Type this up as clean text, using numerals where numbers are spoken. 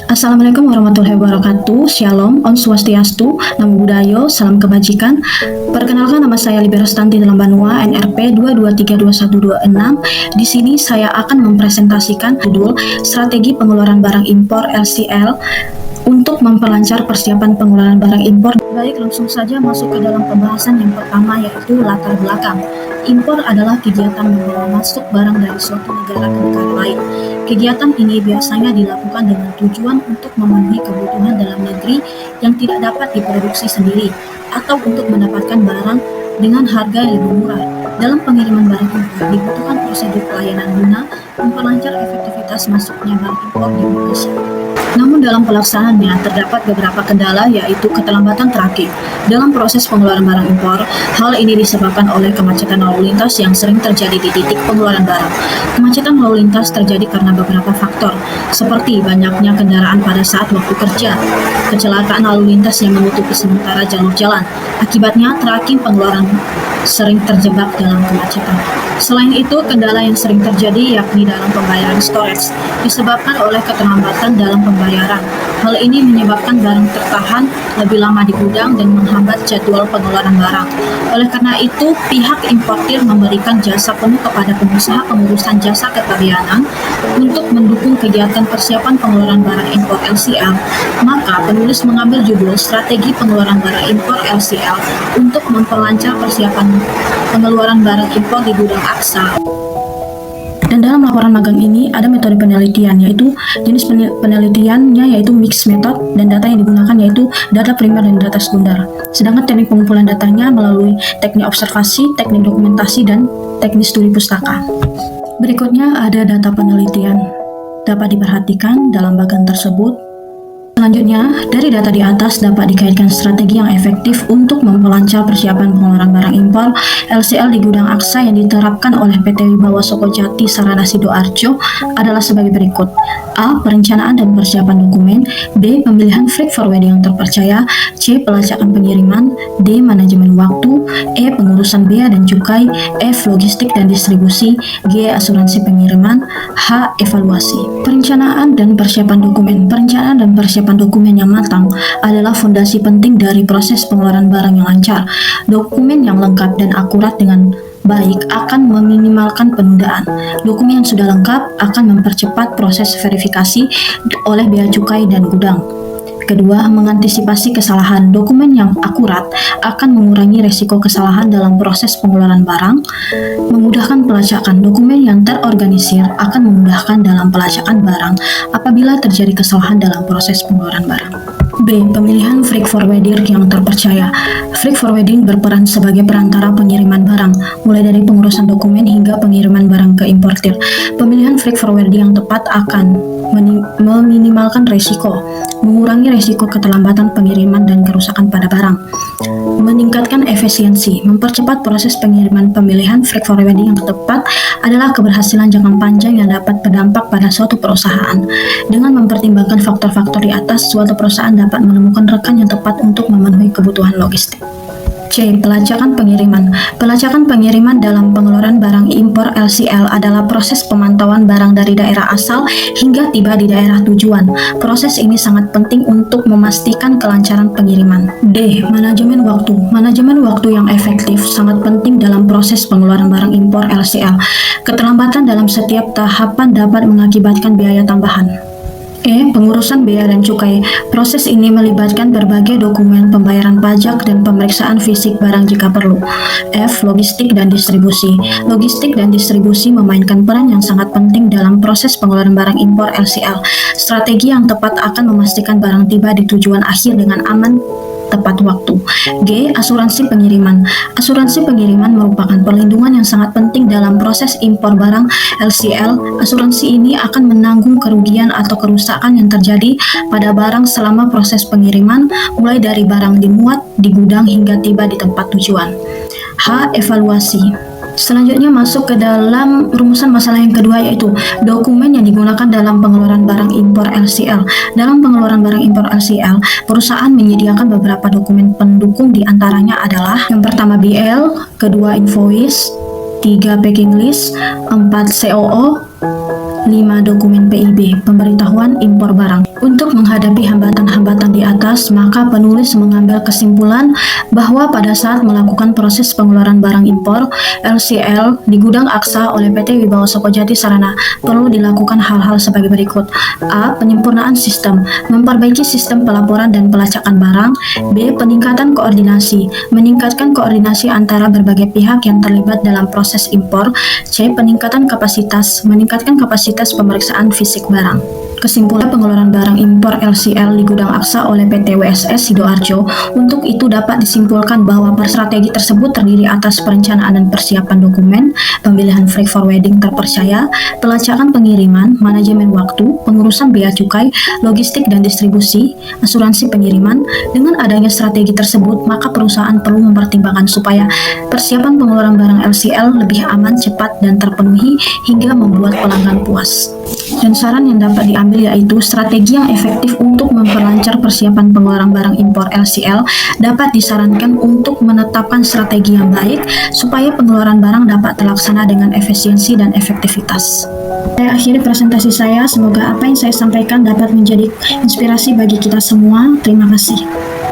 Assalamualaikum warahmatullahi wabarakatuh. Shalom, Om Swastiastu, Namo Buddhaya, Salam Kebajikan. Perkenalkan, nama saya Libera Stanti dalam Banua NRP 2232126. Di sini saya akan mempresentasikan judul Strategi Pengeluaran Barang Impor LCL untuk memperlancar persiapan pengeluaran barang impor. Baik, langsung saja masuk ke dalam pembahasan yang pertama, yaitu latar belakang. Impor adalah kegiatan membawa masuk barang dari suatu negara ke negara lain. Kegiatan ini biasanya dilakukan dengan tujuan untuk memenuhi kebutuhan dalam negeri yang tidak dapat diproduksi sendiri, atau untuk mendapatkan barang dengan harga yang lebih murah. Dalam pengiriman barang impor dibutuhkan prosedur pelayanan guna memperlancar efektivitas masuknya barang impor di Indonesia. Namun dalam pelaksanaannya terdapat beberapa kendala, yaitu keterlambatan tracking dalam proses pengeluaran barang impor. Hal ini disebabkan oleh kemacetan lalu lintas yang sering terjadi di titik pengeluaran barang. Kemacetan lalu lintas terjadi karena beberapa faktor, seperti banyaknya kendaraan pada saat waktu kerja, kecelakaan lalu lintas yang menutupi sementara jalur jalan. Akibatnya tracking pengeluaran sering terjebak dalam kemacetan. Selain itu, kendala yang sering terjadi yakni dalam pembayaran storage, disebabkan oleh keterlambatan dalam pembayaran. Hal ini menyebabkan barang tertahan lebih lama di gudang dan menghambat jadwal pengeluaran barang. Oleh karena itu, pihak importir memberikan jasa penuh kepada pengusaha pengurusan jasa kepabeanan untuk mendukung kegiatan persiapan pengeluaran barang impor LCL. Maka, penulis mengambil judul Strategi Pengeluaran Barang Impor LCL untuk memperlancar persiapan pengeluaran barang impor di gudang Aksa. Dan dalam laporan magang ini ada metode penelitian, yaitu jenis penelitiannya yaitu mixed method, dan data yang digunakan yaitu data primer dan data sekunder. Sedangkan teknik pengumpulan datanya melalui teknik observasi, teknik dokumentasi, dan teknik studi pustaka. Berikutnya ada data penelitian. Dapat diperhatikan dalam bagian tersebut. Selanjutnya, dari data di atas dapat dikaitkan strategi yang efektif untuk memperlancar persiapan pengeluaran barang impor LCL di gudang Aksa yang diterapkan oleh PT Wibawa Sokojati Sarana Sidoarjo adalah sebagai berikut. A. Perencanaan dan persiapan dokumen. B. Pemilihan freight forwarding yang terpercaya. C. Pelacakan pengiriman. D. Manajemen waktu. E. Pengurusan bea dan cukai. F. Logistik dan distribusi. G. Asuransi pengiriman. H. Evaluasi. Perencanaan dan persiapan dokumen. Perencanaan dan persiapan dokumen yang matang adalah fondasi penting dari proses pengeluaran barang yang lancar. Dokumen yang lengkap dan akurat dengan baik akan meminimalkan penundaan. Dokumen yang sudah lengkap akan mempercepat proses verifikasi oleh bea cukai dan gudang. Kedua, mengantisipasi kesalahan. Dokumen yang akurat akan mengurangi resiko kesalahan dalam proses pengeluaran barang, memudahkan pelacakan. Dokumen yang terorganisir akan memudahkan dalam pelacakan barang apabila terjadi kesalahan dalam proses pengeluaran barang. B. Pemilihan freight forwarder yang terpercaya. Freight forwarding berperan sebagai perantara pengiriman barang, mulai dari pengurusan dokumen hingga pengiriman barang ke importir. Pemilihan freight forwarding yang tepat akan meminimalkan resiko, mengurangi resiko keterlambatan pengiriman dan kerusakan pada barang, meningkatkan efisiensi, mempercepat proses pengiriman. Pemilihan freight forwarding yang tepat adalah keberhasilan jangka panjang yang dapat berdampak pada suatu perusahaan. Dengan mempertimbangkan faktor-faktor di atas, suatu perusahaan dapat menemukan rekan yang tepat untuk memenuhi kebutuhan logistik. C. Pelacakan pengiriman. Pelacakan pengiriman dalam pengeluaran barang impor LCL adalah proses pemantauan barang dari daerah asal hingga tiba di daerah tujuan. Proses ini sangat penting untuk memastikan kelancaran pengiriman. D. Manajemen waktu. Manajemen waktu yang efektif sangat penting dalam proses pengeluaran barang impor LCL. Keterlambatan dalam setiap tahapan dapat mengakibatkan biaya tambahan. E. Pengurusan bea dan cukai. Proses ini melibatkan berbagai dokumen pembayaran pajak dan pemeriksaan fisik barang jika perlu. F. Logistik dan distribusi. Logistik dan distribusi memainkan peran yang sangat penting dalam proses pengeluaran barang impor LCL. Strategi yang tepat akan memastikan barang tiba di tujuan akhir dengan aman tepat waktu. G. Asuransi pengiriman. Asuransi pengiriman merupakan perlindungan yang sangat penting dalam proses impor barang LCL. Asuransi ini akan menanggung kerugian atau kerusakan yang terjadi pada barang selama proses pengiriman, mulai dari barang dimuat di gudang hingga tiba di tempat tujuan. H. Evaluasi. Selanjutnya masuk ke dalam rumusan masalah yang kedua, yaitu dokumen yang digunakan dalam pengeluaran barang impor LCL. Dalam pengeluaran barang impor LCL, perusahaan menyediakan beberapa dokumen pendukung, di antaranya adalah yang pertama BL, kedua invoice, 3 packing list, 4 COO, 5 dokumen PIB, pemberitahuan impor barang. Untuk Menghadapi hambatan-hambatan di atas, maka penulis mengambil kesimpulan bahwa pada saat melakukan proses pengeluaran barang impor LCL di gudang Aksa oleh PT Wibawa Sokojati Sarana perlu dilakukan hal-hal sebagai berikut. A. Penyempurnaan sistem, memperbaiki sistem pelaporan dan pelacakan barang. B. Peningkatan koordinasi, meningkatkan koordinasi antara berbagai pihak yang terlibat dalam proses impor. C. Peningkatan kapasitas, meningkatkan kapasitas pemeriksaan fisik barang. Kesimpulan pengeluaran barang impor LCL di gudang Aksa oleh PT WSS Sidoarjo. Untuk itu dapat disimpulkan bahwa strategi tersebut terdiri atas perencanaan dan persiapan dokumen, pemilihan freight forwarding terpercaya, pelacakan pengiriman, manajemen waktu, pengurusan bea cukai, logistik dan distribusi, asuransi pengiriman. Dengan adanya strategi tersebut, maka perusahaan perlu mempertimbangkan supaya persiapan pengeluaran barang LCL lebih aman, cepat, dan terpenuhi hingga membuat pelanggan puas. Dan saran yang dapat diambil yaitu strategi yang efektif untuk memperlancar persiapan pengeluaran barang impor LCL dapat disarankan untuk menetapkan strategi yang baik supaya pengeluaran barang dapat terlaksana dengan efisiensi dan efektivitas. Saya akhiri presentasi saya, semoga apa yang saya sampaikan dapat menjadi inspirasi bagi kita semua. Terima kasih.